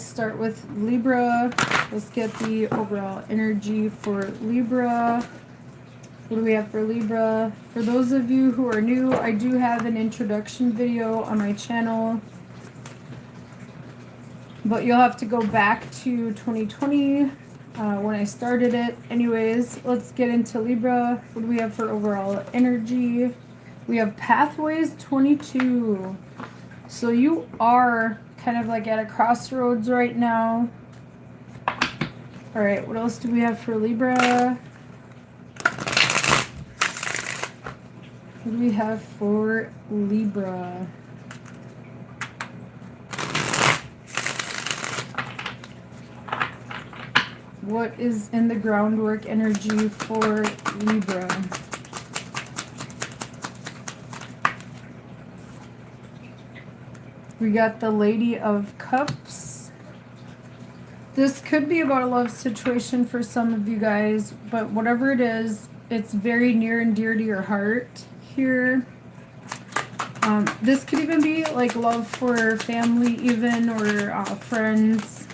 start with Libra. Let's get the overall energy for Libra. What do we have for Libra? For those of you who are new, I do have an introduction video on my channel, but you'll have to go back to 2020 when I started it. Anyways, let's get into Libra. What do we have for overall energy? We have Pathways 22. So you are kind of like at a crossroads right now. All right, what else do we have for Libra? What do we have for Libra? What is in the groundwork energy for Libra? We got the Lady of Cups. This could be about a love situation for some of you guys, but whatever it is, it's very near and dear to your heart here. This could even be like love for family even, or friends.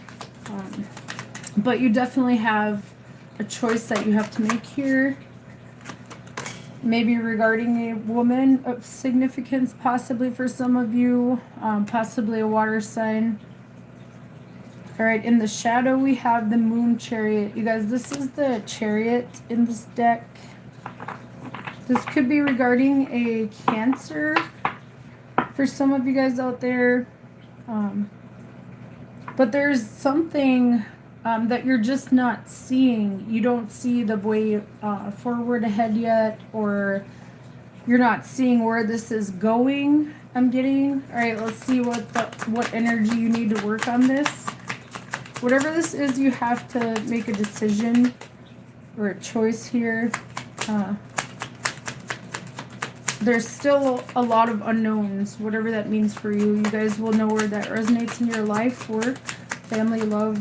But you definitely have a choice that you have to make here. Maybe regarding a woman of significance, possibly for some of you, possibly a water sign. All right, in the shadow we have the Moon Chariot. You guys, this is the Chariot in this deck. This could be regarding a Cancer for some of you guys out there. But there's something that you're just not seeing. You don't see the way forward ahead yet, or you're not seeing where this is going, I'm getting. All right, let's see what energy you need to work on this. Whatever this is, you have to make a decision or a choice here. There's still a lot of unknowns, whatever that means for you. You guys will know where that resonates in your life, work, family, love,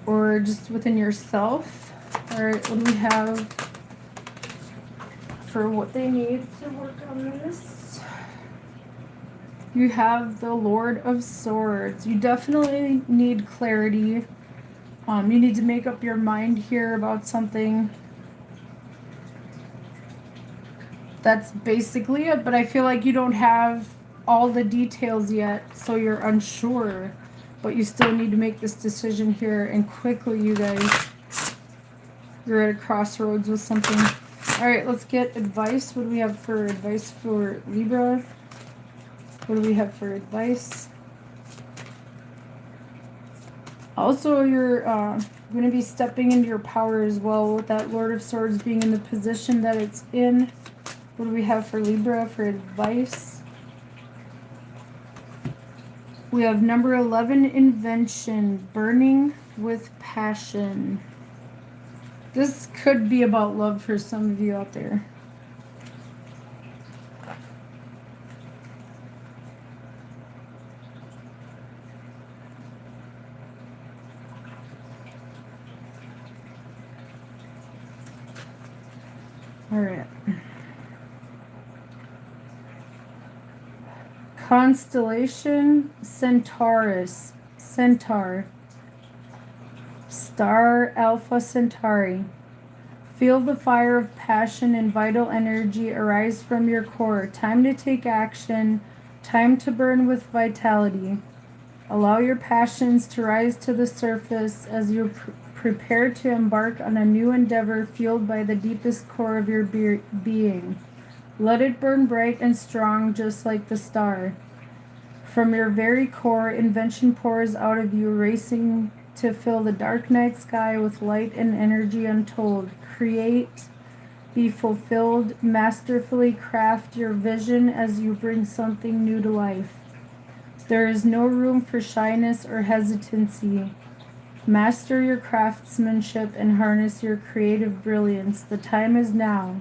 or just within yourself. All right, what do we have for what they need to work on this? You have the Lord of Swords. You definitely need clarity. You need to make up your mind here about something. That's basically it, but I feel like you don't have all the details yet, so you're unsure, but you still need to make this decision here, and quickly, you guys. You're at a crossroads with something. All right, let's get advice. What do we have for advice for Libra? What do we have for advice? Also, you're going to be stepping into your power as well, with that Lord of Swords being in the position that it's in. What do we have for Libra for advice? We have number 11, Invention, burning with passion. This could be about love for some of you out there. All right. Constellation, Centaurus, Centaur, Star Alpha Centauri. Feel the fire of passion and vital energy arise from your core. Time to take action, time to burn with vitality. Allow your passions to rise to the surface as you prepare to embark on a new endeavor fueled by the deepest core of your being. Let it burn bright and strong, just like the star. From your very core, invention pours out of you, racing to fill the dark night sky with light and energy untold. Create, be fulfilled, masterfully craft your vision as you bring something new to life. There is no room for shyness or hesitancy. Master your craftsmanship and harness your creative brilliance. The time is now.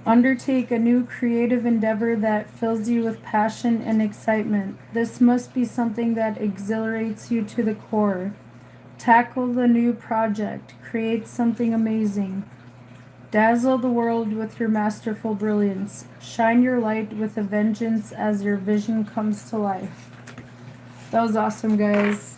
Undertake a new creative endeavor that fills you with passion and excitement. This must be something that exhilarates you to the core. Tackle the new project. Create something amazing. Dazzle the world with your masterful brilliance. Shine your light with a vengeance as your vision comes to life. That was awesome, guys.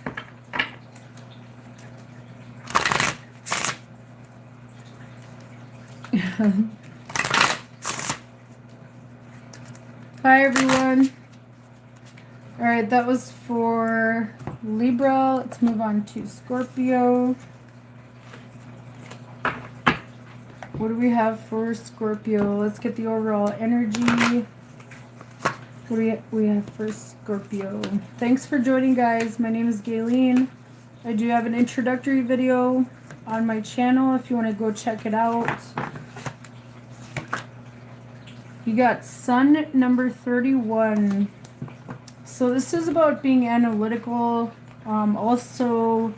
Hi, everyone. All right, that was for Libra. Let's move on to Scorpio. What do we have for Scorpio? Let's get the overall energy. What do we have for Scorpio? Thanks for joining, guys. My name is Gayleen. I do have an introductory video on my channel if you want to go check it out. You got Sun number 31. So this is about being analytical, also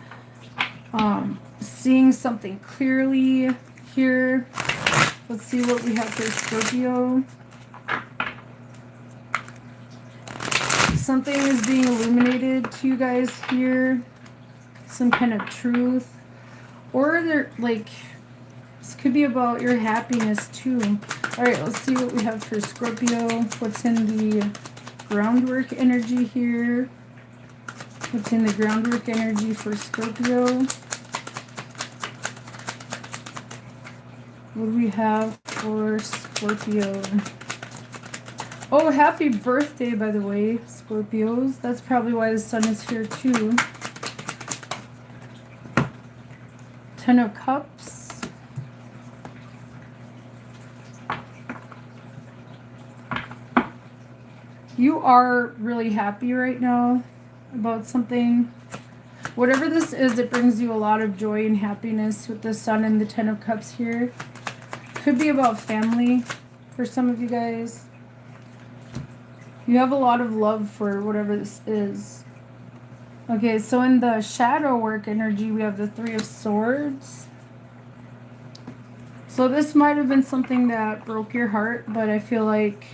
seeing something clearly here. Let's see what we have for Scorpio. Something is being illuminated to you guys here. Some kind of truth. Or they're like, this could be about your happiness too. Alright, let's see what we have for Scorpio. What's in the groundwork energy here? What's in the groundwork energy for Scorpio? What do we have for Scorpio? Oh, happy birthday, by the way, Scorpios. That's probably why the sun is here, too. Ten of Cups. You are really happy right now about something. Whatever this is, it brings you a lot of joy and happiness with the sun and the Ten of Cups here. Could be about family for some of you guys. You have a lot of love for whatever this is. Okay, so in the shadow work energy, we have the Three of Swords. So this might have been something that broke your heart, but I feel like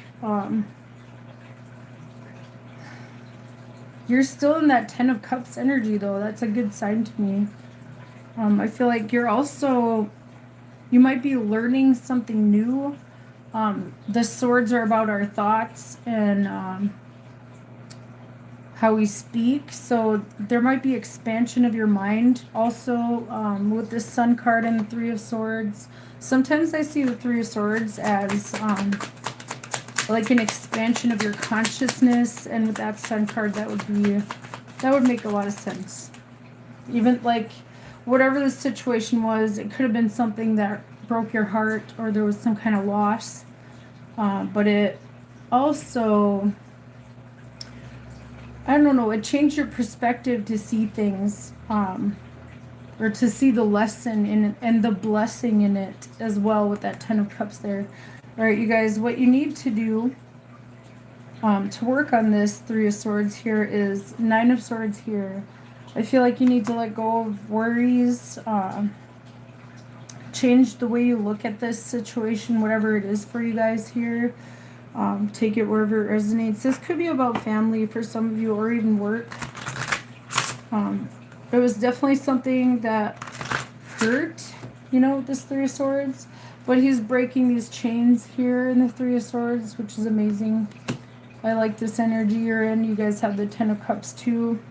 you're still in that Ten of Cups energy, though. That's a good sign to me. I feel like you're also... You might be learning something new. The swords are about our thoughts and how we speak. So there might be expansion of your mind. Also, with the Sun card and the Three of Swords. Sometimes I see the Three of Swords as like an expansion of your consciousness. And with that Sun card, that would make a lot of sense. Even like... Whatever the situation was, it could have been something that broke your heart or there was some kind of loss. But it also, I don't know, it changed your perspective to see things, or to see the lesson in it and the blessing in it as well with that Ten of Cups there. All right, you guys, what you need to do to work on this Three of Swords here is Nine of Swords here. I feel like you need to let go of worries, change the way you look at this situation, whatever it is for you guys here. Take it wherever it resonates. This could be about family for some of you, or even work. It was definitely something that hurt, you know, with this Three of Swords. But he's breaking these chains here in the Three of Swords, which is amazing. I like this energy you're in. You guys have the Ten of Cups too.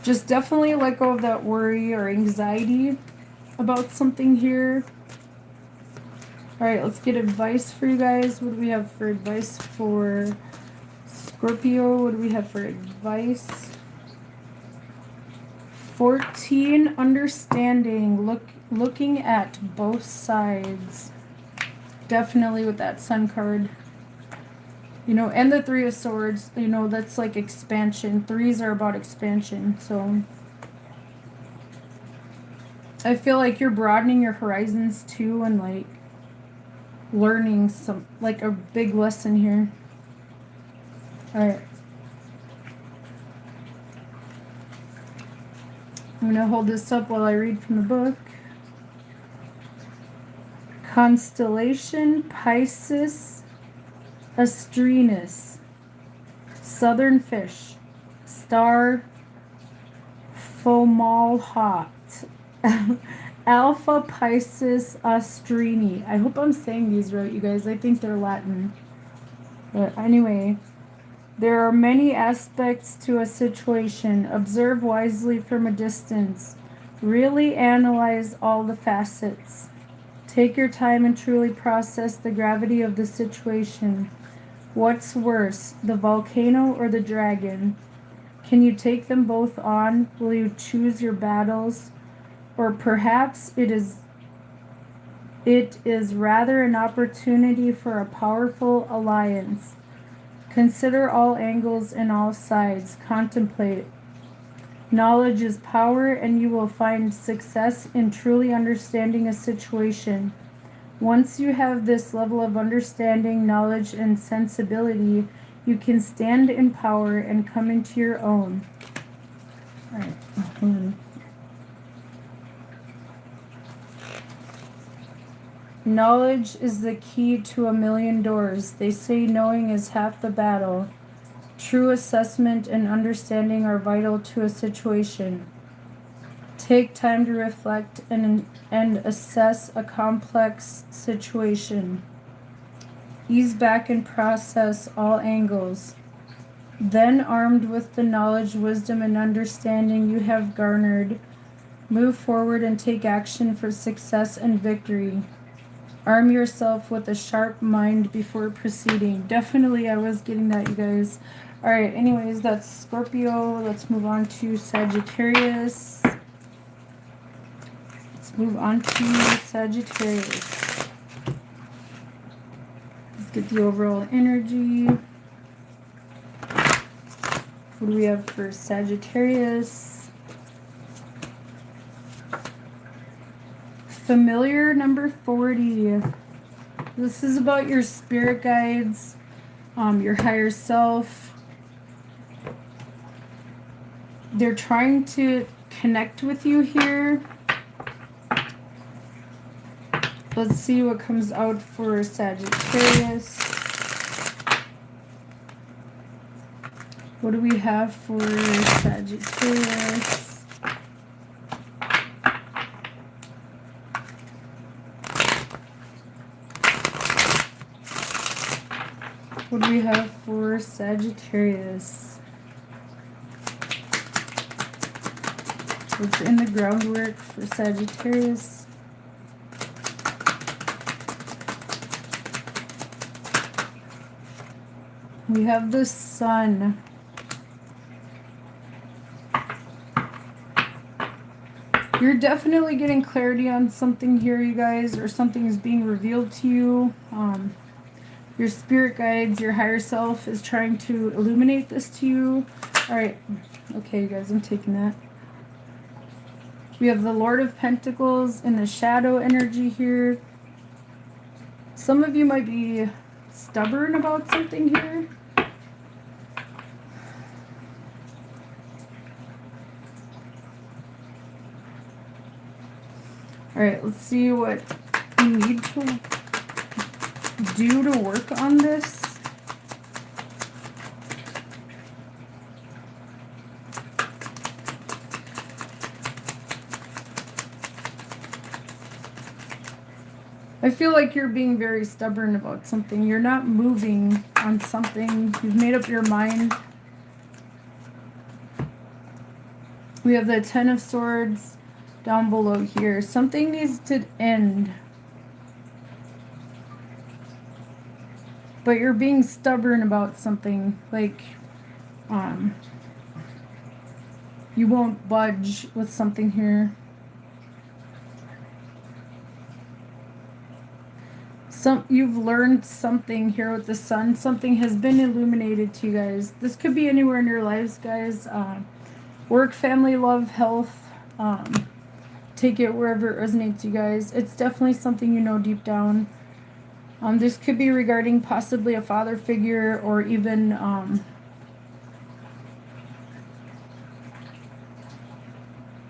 Just definitely let go of that worry or anxiety about something here. Alright, let's get advice for you guys. What do we have for advice for Scorpio? What do we have for advice? 14, understanding. Looking at both sides. Definitely with that Sun card. You know, and the Three of Swords, you know, that's like expansion. Threes are about expansion, so I feel like you're broadening your horizons too and like learning some, like a big lesson here. Alright. I'm going to hold this up while I read from the book. Constellation Pisces Astrinus, Southern Fish, Star Fomalhaut, Alpha Pisces Austrini. I hope I'm saying these right, you guys. I think they're Latin. But anyway, there are many aspects to a situation. Observe wisely from a distance. Really analyze all the facets. Take your time and truly process the gravity of the situation. What's worse, the volcano or the dragon? Can you take them both on? Will you choose your battles? Or perhaps it is rather an opportunity for a powerful alliance. Consider all angles and all sides. Contemplate. Knowledge is power, and you will find success in truly understanding a situation. Once you have this level of understanding, knowledge, and sensibility, you can stand in power and come into your own. All right. Knowledge is the key to a million doors. They say knowing is half the battle. True assessment and understanding are vital to a situation. Take time to reflect and assess a complex situation. Ease back and process all angles. Then, armed with the knowledge, wisdom, and understanding you have garnered, move forward and take action for success and victory. Arm yourself with a sharp mind before proceeding. Definitely, I was getting that, you guys. All right, anyways, that's Scorpio. Let's move on to Sagittarius. Let's get the overall energy. What do we have for Sagittarius? Familiar number 40. This is about your spirit guides, your higher self. They're trying to connect with you here. Let's see what comes out for Sagittarius. What do we have for Sagittarius? What do we have for Sagittarius? What's in the groundwork for Sagittarius? We have the Sun. You're definitely getting clarity on something here, you guys, or something is being revealed to you. Your spirit guides, your higher self is trying to illuminate this to you. All right. Okay, you guys, I'm taking that. We have the Lord of Pentacles in the shadow energy here. Some of you might be stubborn about something here. All right, let's see what you need to do to work on this. I feel like you're being very stubborn about something. You're not moving on something. You've made up your mind. We have the Ten of Swords down below here. Something needs to end. But you're being stubborn about something. Like, you won't budge with something here. You've learned something here with the Sun. Something has been illuminated to you guys. This could be anywhere in your lives, guys. Work, family, love, health. Take it wherever it resonates, you guys. It's definitely something you know deep down. This could be regarding possibly a father figure, or even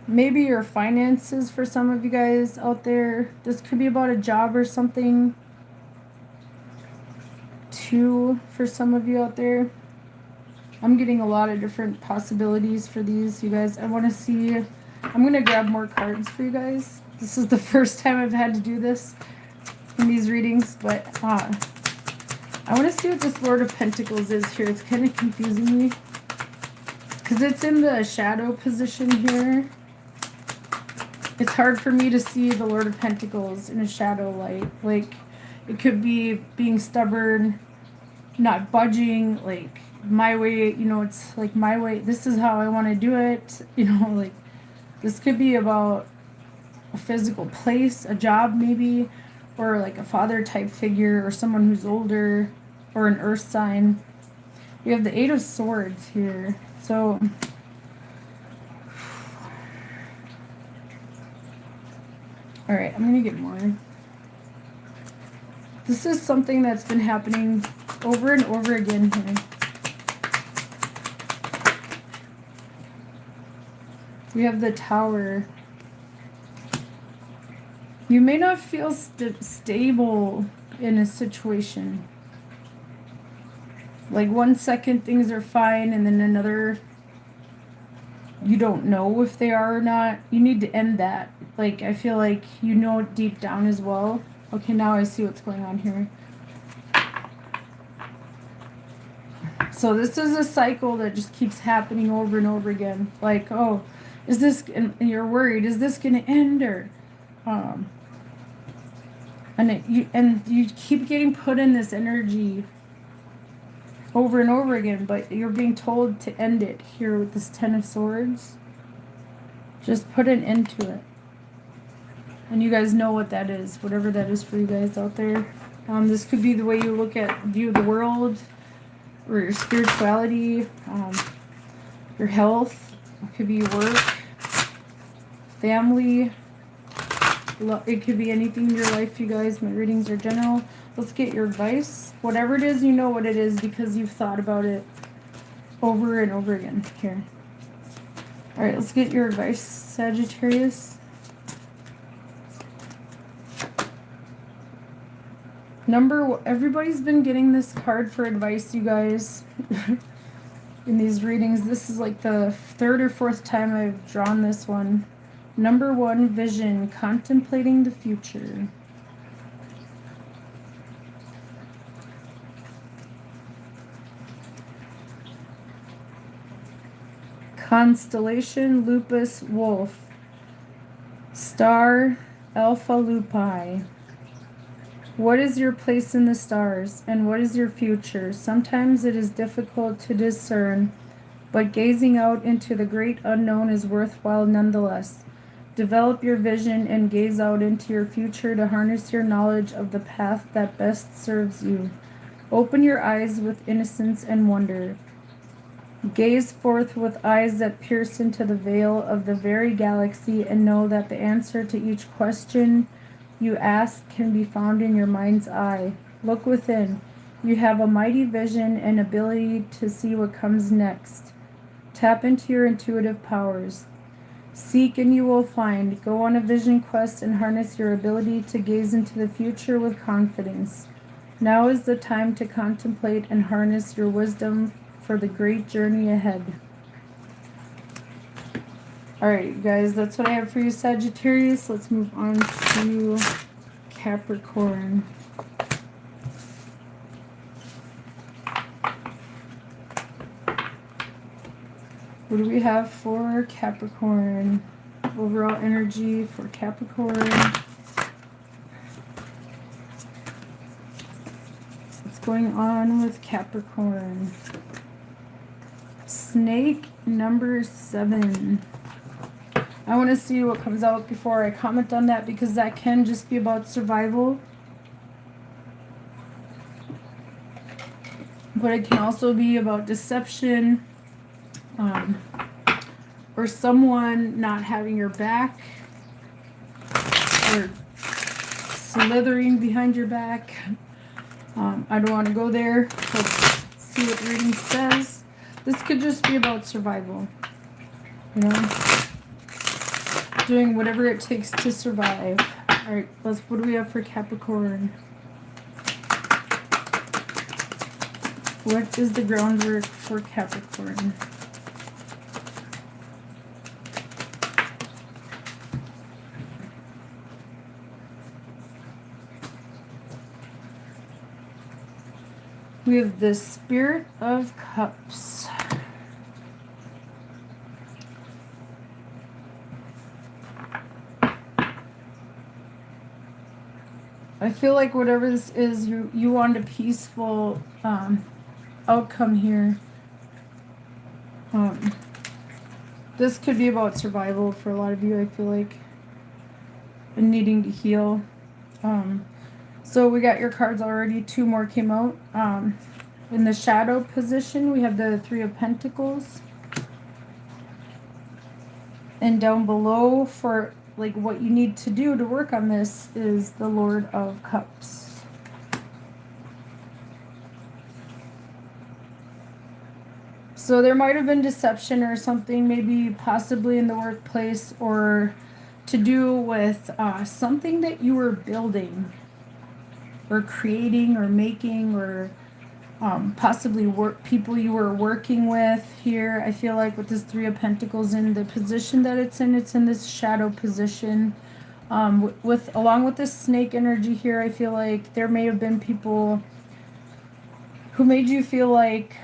maybe your finances for some of you guys out there. This could be about a job or something too for some of you out there. I'm getting a lot of different possibilities for these, you guys. I want to see. I'm going to grab more cards for you guys. This is the first time I've had to do this in these readings, but I want to see what this Lord of Pentacles is here. It's kind of confusing me because it's in the shadow position here. It's hard for me to see the Lord of Pentacles in a shadow light. Like, it could be being stubborn, not budging, like, my way, you know, it's like my way. This is how I want to do it. You know, like, this could be about a physical place, a job maybe, or like a father type figure, or someone who's older, or an earth sign. We have the Eight of Swords here. So, all right, I'm going to get more. This is something that's been happening over and over again here. We have the Tower. You may not feel stable in a situation. Like, one second things are fine, and then another, you don't know if they are or not. You need to end that. Like, I feel like you know it deep down as well. Okay, now I see what's going on here. So this is a cycle that just keeps happening over and over again. Like, oh, is this, and you're worried, is this going to end, or and you keep getting put in this energy over and over again, but you're being told to end it here with this Ten of Swords. Just put an end to it. And you guys know what that is, whatever that is for you guys out there. This could be the way you view the world, or your spirituality, your health. It could be your work, family. It could be anything in your life, you guys. My readings are general. Let's get your advice. Whatever it is, you know what it is because you've thought about it over and over again. Here. All right, let's get your advice, Sagittarius. Everybody's been getting this card for advice, you guys. In these readings, this is like the third or fourth time I've drawn this one. Number 1, vision, contemplating the future. Constellation, Lupus, Wolf. Star, Alpha Lupi. What is your place in the stars, and what is your future? Sometimes it is difficult to discern, but gazing out into the great unknown is worthwhile nonetheless. Develop your vision and gaze out into your future to harness your knowledge of the path that best serves you. Open your eyes with innocence and wonder. Gaze forth with eyes that pierce into the veil of the very galaxy, and know that the answer to each question you ask can be found in your mind's eye. Look within. You have a mighty vision and ability to see what comes next. Tap into your intuitive powers. Seek and you will find. Go on a vision quest and harness your ability to gaze into the future with confidence. Now is the time to contemplate and harness your wisdom for the great journey ahead. Alright, guys, that's what I have for you, Sagittarius. Let's move on to Capricorn. What do we have for Capricorn? Overall energy for Capricorn. What's going on with Capricorn? Snake number 7. I want to see what comes out before I comment on that, because that can just be about survival. But it can also be about deception. Or someone not having your back, or slithering behind your back. I don't want to go there. Let's see what the reading says. This could just be about survival, you know, doing whatever it takes to survive. All right, what do we have for Capricorn? What is the groundwork for Capricorn? We have the Spirit of Cups. I feel like whatever this is, you want a peaceful outcome here. This could be about survival for a lot of you, I feel like, and needing to heal. So we got your cards already. 2 more came out. In the shadow position, we have the 3 of Pentacles. And down below for like what you need to do to work on this is the Lord of Cups. So there might have been deception or something, maybe possibly in the workplace, or to do with something that you were building or creating or making, or possibly people you were working with here. I feel like with this 3 of Pentacles in the position that it's in this shadow position. Along with this snake energy here, I feel like there may have been people who made you feel like,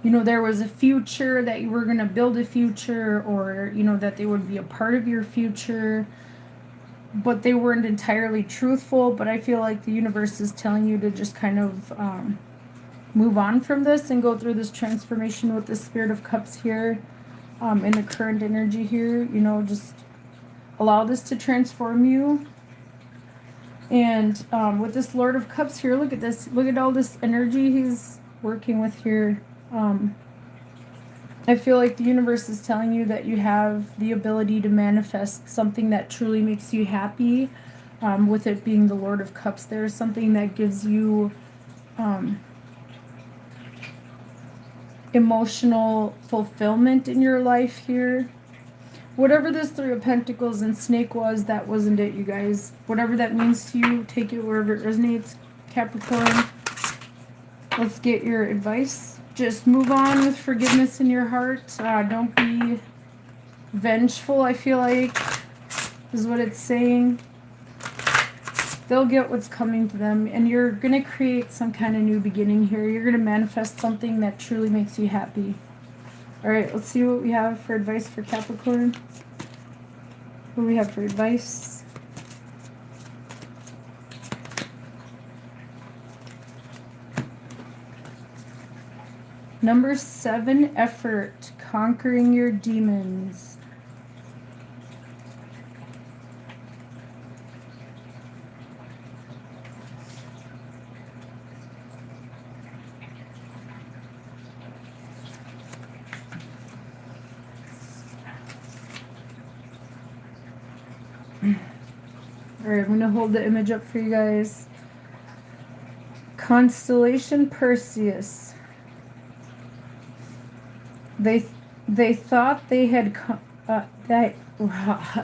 you know, there was a future, that you were going to build a future, or, you know, that they would be a part of your future, but they weren't entirely truthful. But I feel like the universe is telling you to just kind of move on from this and go through this transformation with the Spirit of Cups here, in the current energy here. You know, just allow this to transform you. And with this Lord of Cups here, look at this. Look at all this energy he's working with here. I feel like the universe is telling you that you have the ability to manifest something that truly makes you happy. With it being the Lord of Cups, there's something that gives you emotional fulfillment in your life here. Whatever this 3 of Pentacles and snake was, that wasn't it, you guys. Whatever that means to you, take it wherever it resonates, Capricorn. Let's get your advice. Just move on with forgiveness in your heart. Don't be vengeful, I feel like, is what it's saying. They'll get what's coming to them, and you're going to create some kind of new beginning here. You're going to manifest something that truly makes you happy. All right, let's see what we have for advice for Capricorn. What do we have for advice? Number 7, effort, conquering your demons. All right, I'm going to hold the image up for you guys. Constellation Perseus. They thought they had I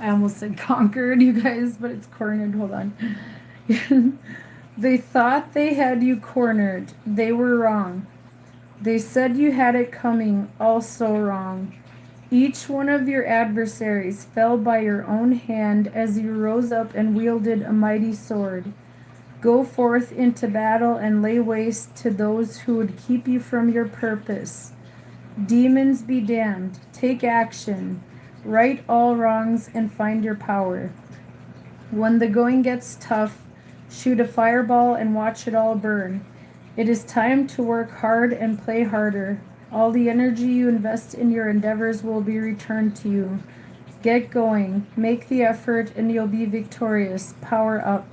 almost said conquered, you guys, but it's cornered. Hold on. They thought they had you cornered. They were wrong. They said you had it coming. Also wrong. Each one of your adversaries fell by your own hand as you rose up and wielded a mighty sword. Go forth into battle and lay waste to those who would keep you from your purpose. Demons be damned. Take action. Right all wrongs and find your power. When the going gets tough, shoot a fireball and watch it all burn. It is time to work hard and play harder. All the energy you invest in your endeavors will be returned to you. Get going. Make the effort and you'll be victorious. Power up.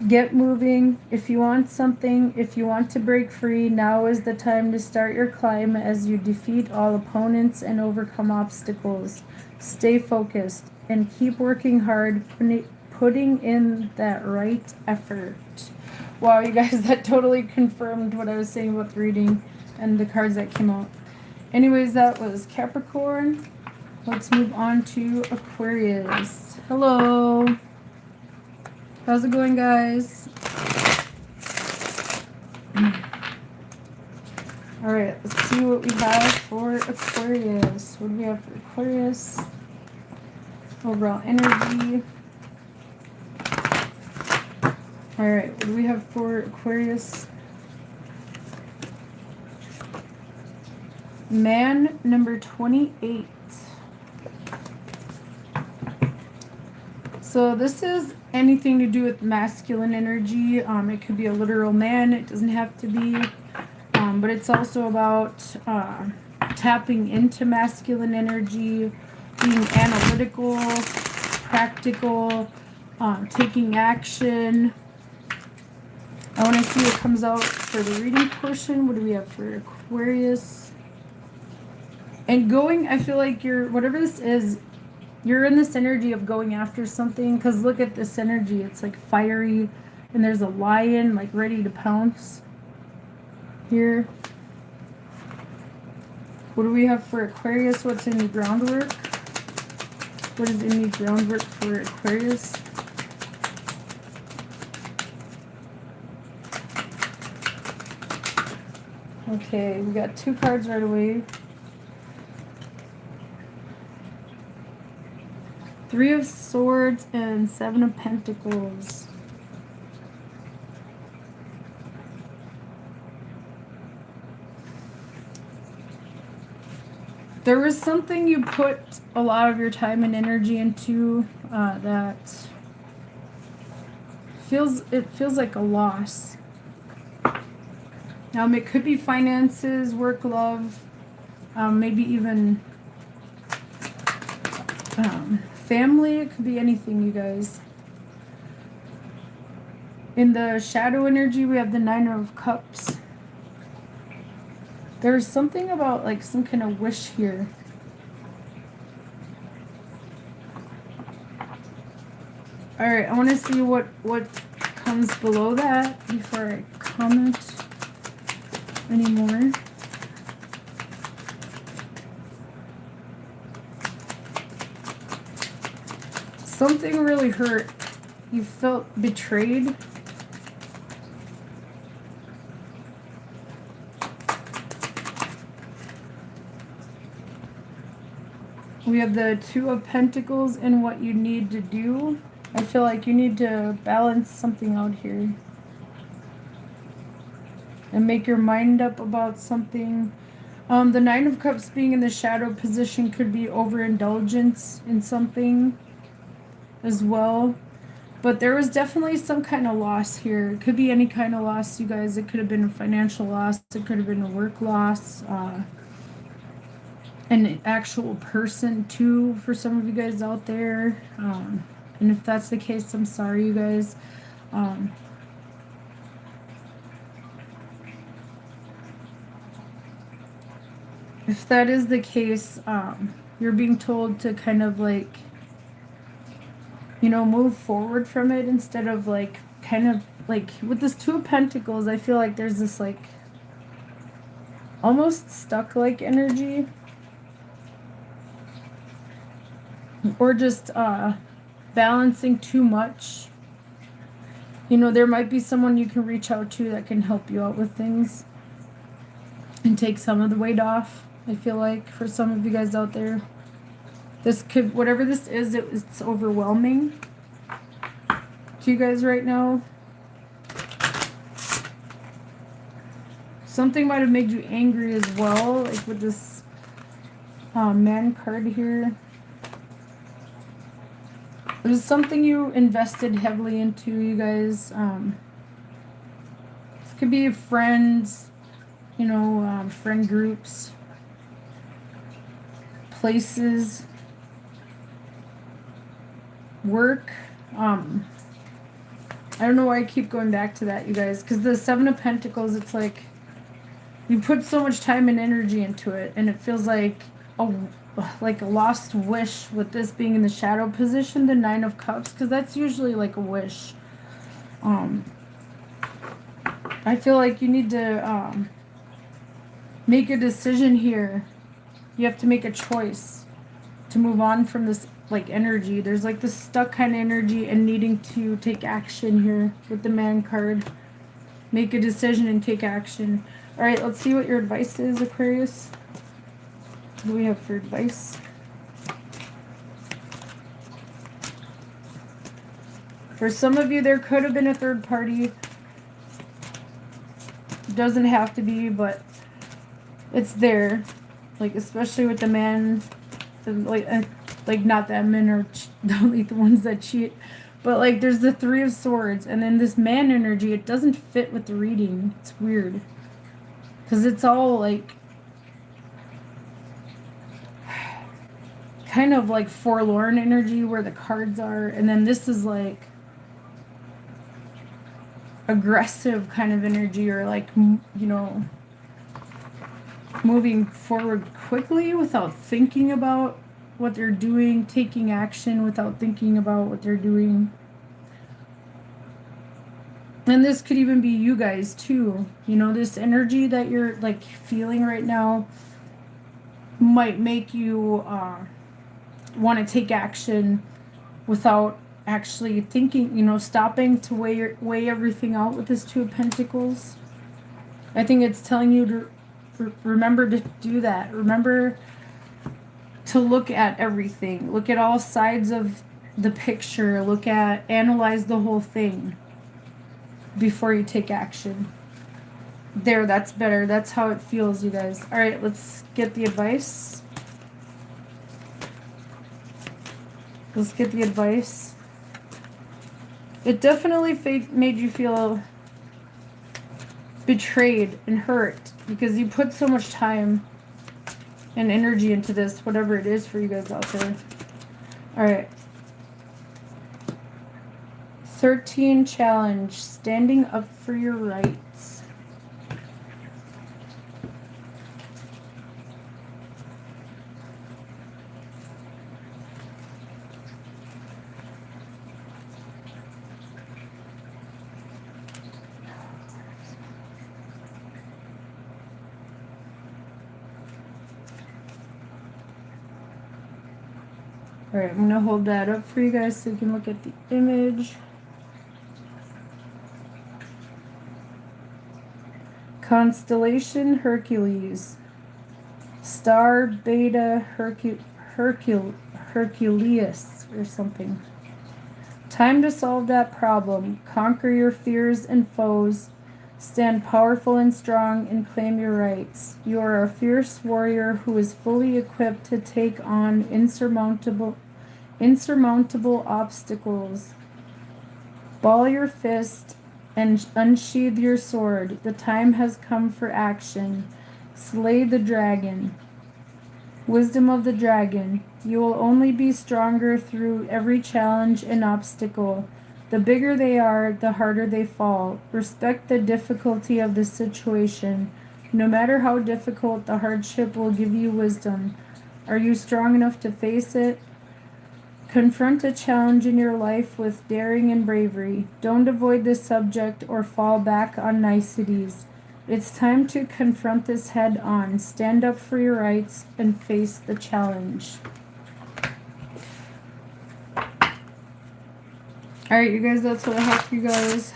Get moving. If you want something, if you want to break free, now is the time to start your climb as you defeat all opponents and overcome obstacles. Stay focused and keep working hard, putting in that right effort. Wow, you guys, that totally confirmed what I was saying about the reading and the cards that came out. Anyways, that was Capricorn. Let's move on to Aquarius. Hello. How's it going, guys? All right, let's see what we have for Aquarius. What do we have for Aquarius? Overall energy. All right, what do we have for Aquarius? Man number 28. So this is anything to do with masculine energy. It could be a literal man. It doesn't have to be. But it's also about tapping into masculine energy, being analytical, practical, taking action. I want to see what comes out for the reading portion. What do we have for Aquarius? And going, I feel like you're, whatever this is, you're in this energy of going after something. Because look at this energy. It's like fiery. And there's a lion like ready to pounce here. What do we have for Aquarius? What's in the groundwork? What is in the groundwork for Aquarius? Okay, we got 2 cards right away. 3 of Swords and 7 of Pentacles. There was something you put a lot of your time and energy into that feels like a loss. It could be finances, work, love, maybe even family. It could be anything, you guys. In the shadow energy, we have the 9 of Cups. There's something about like some kind of wish here. All right, I want to see what comes below that before I comment anymore. Something really hurt. You felt betrayed. We have the 2 of Pentacles and what you need to do. I feel like you need to balance something out here. And make your mind up about something. The 9 of Cups being in the shadow position could be overindulgence in something as well. But there was definitely some kind of loss here. It could be any kind of loss, you guys. It could have been a financial loss. It could have been a work loss. An actual person too for some of you guys out there. And if that's the case, I'm sorry, you guys. If that is the case, you're being told to kind of like, you know, move forward from it instead of like kind of like with this 2 of Pentacles. I feel like there's this like almost stuck like energy, or just balancing too much. You know, there might be someone you can reach out to that can help you out with things and take some of the weight off. I feel like for some of you guys out there, this could, whatever this is, it's overwhelming to you guys right now. Something might have made you angry as well, like with this man card here. It was something you invested heavily into, you guys. This could be friends, you know, friend groups, places, work. I don't know why I keep going back to that, you guys, because the 7 of Pentacles, it's like you put so much time and energy into it, and it feels like a lost wish with this being in the shadow position, the 9 of Cups, because that's usually like a wish. I feel like you need to make a decision here. You have to make a choice to move on from this like energy. There's like this stuck kind of energy and needing to take action here with the man card. Make a decision and take action. All right, let's see what your advice is, Aquarius. What do we have for advice? For some of you, there could have been a third party. Doesn't have to be, but it's there. Like, especially with the man, like not that men are only the ones that cheat. But, like, there's the Three of Swords. And then this man energy, it doesn't fit with the reading. It's weird. Because it's all, like, kind of like forlorn energy where the cards are. And then this is, like, aggressive kind of energy, or, like, you know, moving forward quickly without thinking about what they're doing, taking action without thinking about what they're doing. And this could even be you guys too. You know, this energy that you're, like, feeling right now might make you want to take action without actually thinking, you know, stopping to weigh everything out with this Two of Pentacles. I think it's telling you to remember to do that. Remember to look at everything. Look at all sides of the picture. Analyze the whole thing before you take action. There, that's better. That's how it feels, you guys. All right, let's get the advice. Let's get the advice. It definitely made you feel betrayed and hurt because you put so much time and energy into this, whatever it is for you guys out there. All right. 13 challenge, standing up for your rights. All right, I'm going to hold that up for you guys so you can look at the image. Constellation Hercules. Star Beta Herculeus or something. Time to solve that problem. Conquer your fears and foes. Stand powerful and strong and claim your rights. You are a fierce warrior who is fully equipped to take on insurmountable obstacles. Ball your fist and unsheathe your sword. The time has come for action. Slay the dragon. Wisdom of the dragon. You will only be stronger through every challenge and obstacle. The bigger they are, the harder they fall. Respect the difficulty of the situation. No matter how difficult, the hardship will give you wisdom. Are you strong enough to face it? Confront a challenge in your life with daring and bravery. Don't avoid this subject or fall back on niceties. It's time to confront this head on. Stand up for your rights and face the challenge. Alright, you guys, that's what I have for you guys.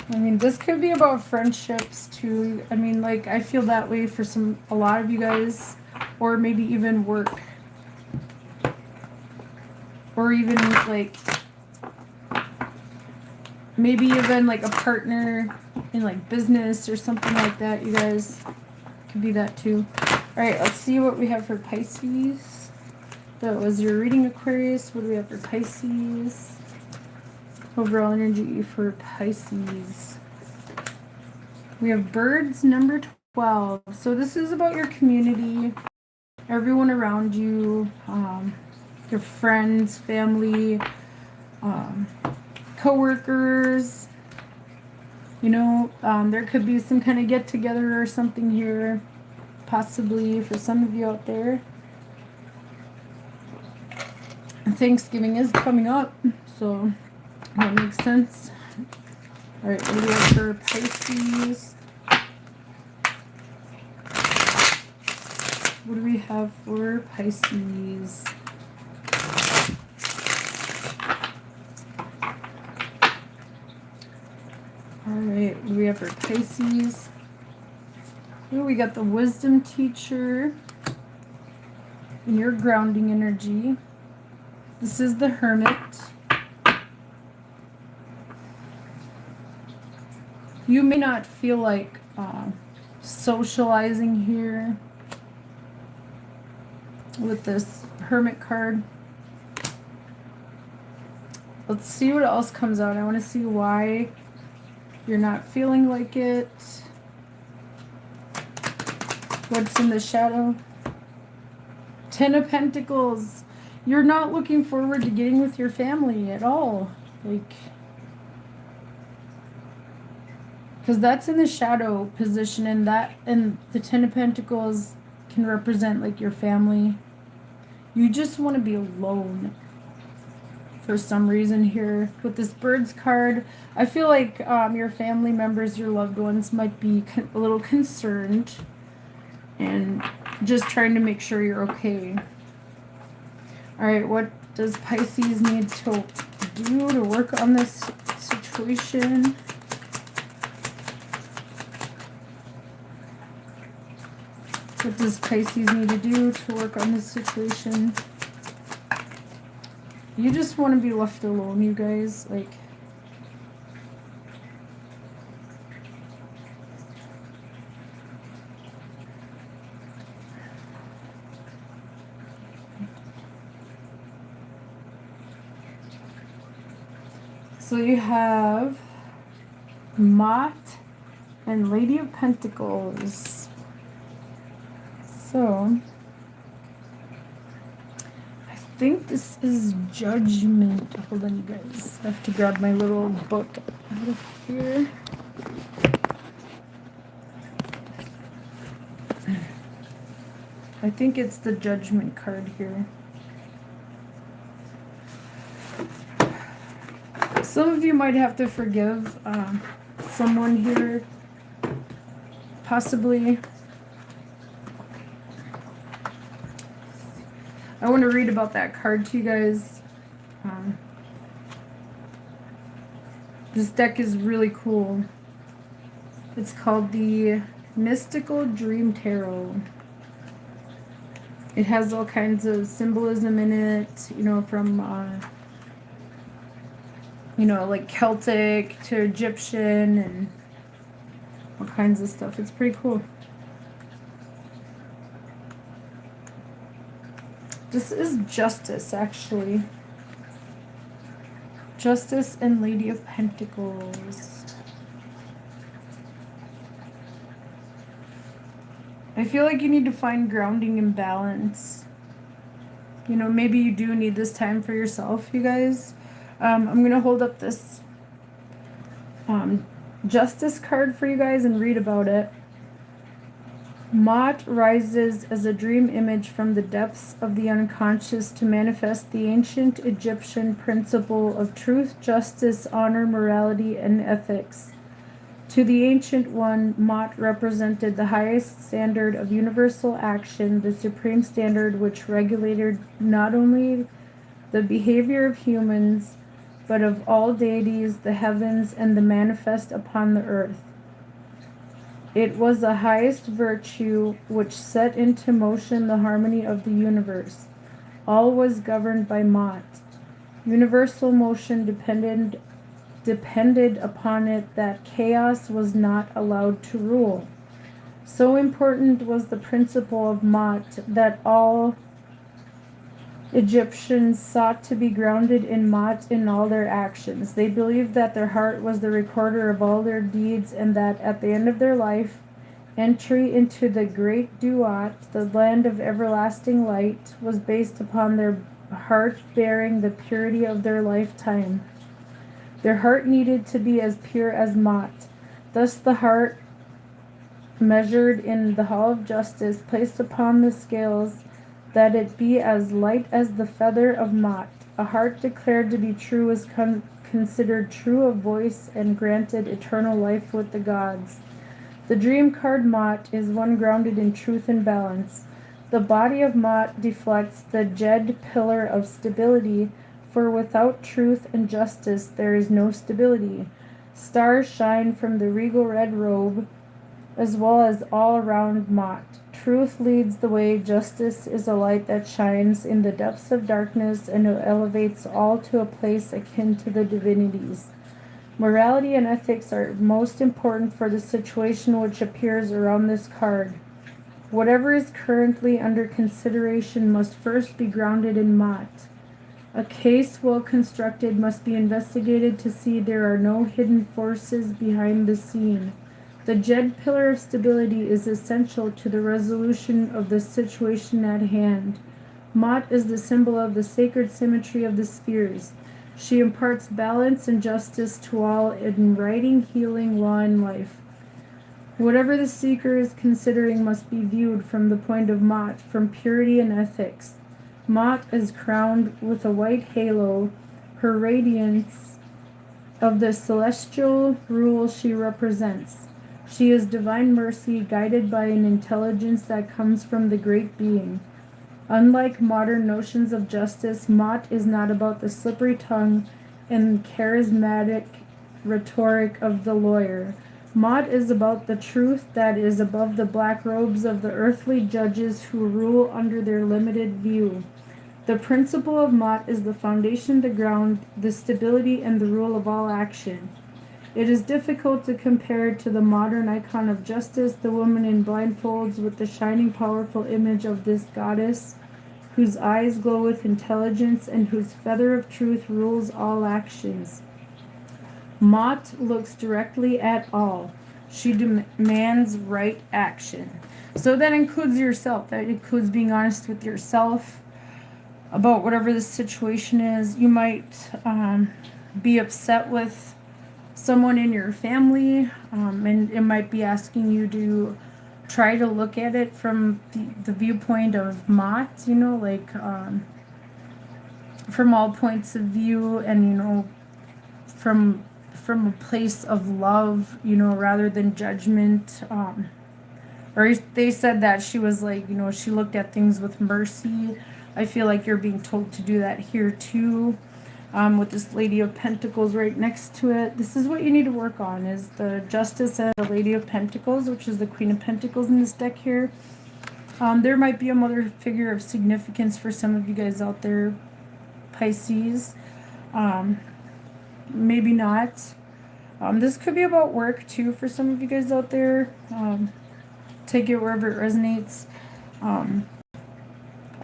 I mean, this could be about friendships too. I mean, like, I feel that way for a lot of you guys. Or maybe even work. Or even, like, maybe even, like, a partner in, like, business or something like that, you guys. Could be that too. Alright, let's see what we have for Pisces. That was your reading, Aquarius. What do we have for Pisces? Overall energy for Pisces. We have birds, number 12. So this is about your community, everyone around you, your friends, family, co-workers. You know, there could be some kind of get-together or something here, possibly for some of you out there. Thanksgiving is coming up, so that makes sense. Alright, what do we have for Pisces? What do we have for Pisces? Alright, what do we have for Pisces? Here we got the wisdom teacher and your grounding energy. This is the Hermit. You may not feel like socializing here with this Hermit card. Let's see what else comes out. I want to see why you're not feeling like it. What's in the shadow? Ten of Pentacles. You're not looking forward to getting with your family at all. Like, because that's in the shadow position, and the Ten of Pentacles can represent like your family. You just want to be alone for some reason here. With this Birds card, I feel like your family members, your loved ones might be a little concerned and just trying to make sure you're okay. All right, what does Pisces need to do to work on this situation? What does Pisces need to do to work on this situation? You just want to be left alone, you guys. Like, so you have Mott and Lady of Pentacles. So I think this is Judgment. Hold on, you guys. I have to grab my little book out of here. I think it's the Judgment card here. Some of you might have to forgive someone here, possibly. I want to read about that card to you guys. This deck is really cool. It's called the Mystical Dream Tarot. It has all kinds of symbolism in it, you know, from you know, like Celtic to Egyptian and all kinds of stuff. It's pretty cool. This is Justice, actually. Justice and Lady of Pentacles. I feel like you need to find grounding and balance. You know, maybe you do need this time for yourself, you guys. I'm going to hold up this Justice card for you guys and read about it. Mott rises as a dream image from the depths of the unconscious to manifest the ancient Egyptian principle of truth, justice, honor, morality, and ethics. To the Ancient One, Mott represented the highest standard of universal action, the supreme standard which regulated not only the behavior of humans, but of all deities, the heavens, and the manifest upon the earth. It was the highest virtue which set into motion the harmony of the universe. All was governed by Mott. Universal motion depended upon it that chaos was not allowed to rule. So important was the principle of Mott that all Egyptians sought to be grounded in Mott in all their actions. They believed that their heart was the recorder of all their deeds, and that at the end of their life, entry into the great Duat, the land of everlasting light, was based upon their heart bearing the purity of their lifetime. Their heart needed to be as pure as Mott. Thus the heart, measured in the hall of justice, placed upon the scales, that it be as light as the feather of Mott. A heart declared to be true is considered true of voice and granted eternal life with the gods. The dream card Mott is one grounded in truth and balance. The body of Mott deflects the Jed pillar of stability, for without truth and justice there is no stability. Stars shine from the regal red robe, as well as all around Mott. Truth leads the way, justice is a light that shines in the depths of darkness and elevates all to a place akin to the divinities. Morality and ethics are most important for the situation which appears around this card. Whatever is currently under consideration must first be grounded in Mott. A case well constructed must be investigated to see there are no hidden forces behind the scene. The Jed pillar of stability is essential to the resolution of the situation at hand. Mott is the symbol of the sacred symmetry of the spheres. She imparts balance and justice to all in writing, healing, law, and life. Whatever the seeker is considering must be viewed from the point of Mott, from purity and ethics. Mott is crowned with a white halo, her radiance of the celestial rule she represents. She is divine mercy, guided by an intelligence that comes from the great being. Unlike modern notions of justice, Mott is not about the slippery tongue and charismatic rhetoric of the lawyer. Mott is about the truth that is above the black robes of the earthly judges who rule under their limited view. The principle of Mott is the foundation, the ground, the stability, and the rule of all action. It is difficult to compare to the modern icon of justice, the woman in blindfolds with the shining, powerful image of this goddess, whose eyes glow with intelligence and whose feather of truth rules all actions. Mott looks directly at all. She demands right action. So that includes yourself. That includes being honest with yourself about whatever the situation is. You might be upset with someone in your family, and it might be asking you to try to look at it from the viewpoint of Mott, from all points of view, and from a place of love, rather than judgment. Or they said that she was she looked at things with mercy. I feel like you're being told to do that here too, with this Lady of Pentacles right next to it. This is what you need to work on, is the Justice and the Lady of Pentacles, which is the Queen of Pentacles in this deck here. There might be a mother figure of significance for some of you guys out there, Pisces. Maybe not. This could be about work too for some of you guys out there. Take it wherever it resonates.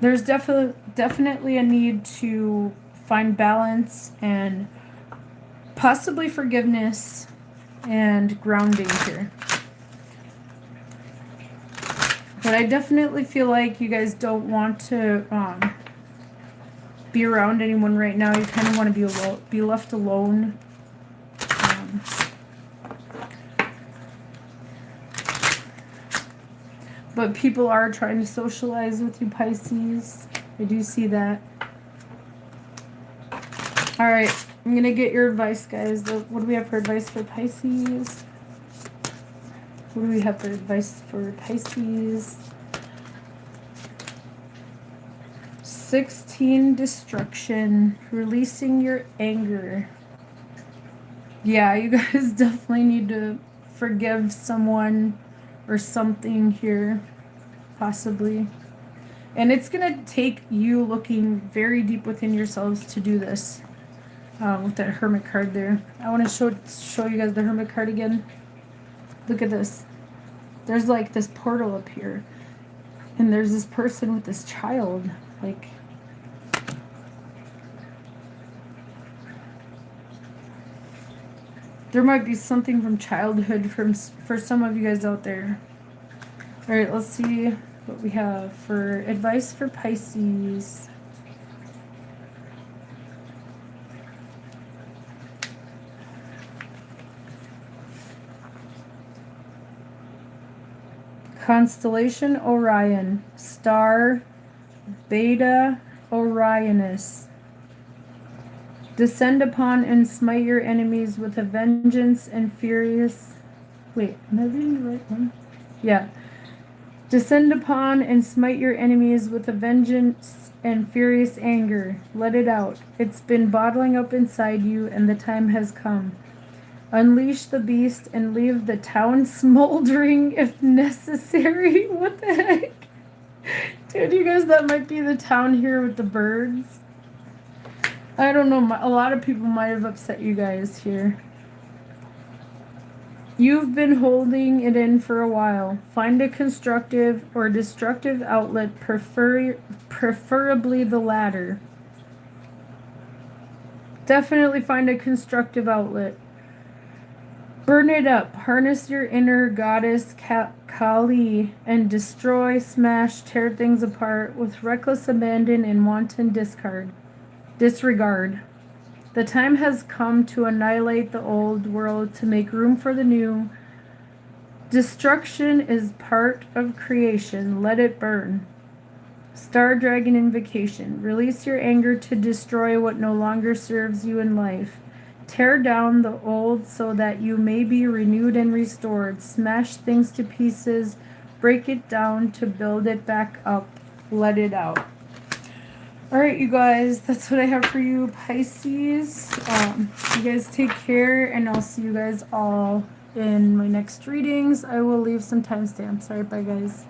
There's definitely a need to find balance and possibly forgiveness and grounding here. But I definitely feel like you guys don't want to be around anyone right now. You kind of want to be left alone. But people are trying to socialize with you, Pisces. I do see that. All right, I'm going to get your advice, guys. What do we have for advice for Pisces? What do we have for advice for Pisces? 16, destruction. Releasing your anger. Yeah, you guys definitely need to forgive someone or something here, possibly. And it's going to take you looking very deep within yourselves to do this. With that Hermit card there. I want to show you guys the Hermit card again. Look at this. There's like this portal up here. And there's this person with this child. Like, there might be something from childhood for some of you guys out there. All right, let's see what we have for advice for Pisces. Constellation Orion, star Beta Orionis. Descend upon and smite your enemies with a vengeance and furious... Wait, am I reading the right one? Yeah. Descend upon and smite your enemies with a vengeance and furious anger. Let it out. It's been bottling up inside you, and the time has come. Unleash the beast and leave the town smoldering if necessary. What the heck? Dude, you guys, that might be the town here with the birds. I don't know. A lot of people might have upset you guys here. You've been holding it in for a while. Find a constructive or destructive outlet, preferably the latter. Definitely find a constructive outlet. Burn it up. Harness your inner goddess Kali and destroy, smash, tear things apart with reckless abandon and wanton disregard. The time has come to annihilate the old world to make room for the new. Destruction is part of creation. Let it burn. Star Dragon Invocation. Release your anger to destroy what no longer serves you in life. Tear down the old so that you may be renewed and restored. Smash things to pieces. Break it down to build it back up. Let it out. Alright, you guys, that's what I have for you, Pisces. You guys take care, and I'll see you guys all in my next readings. I will leave some timestamps. Alright, bye, guys.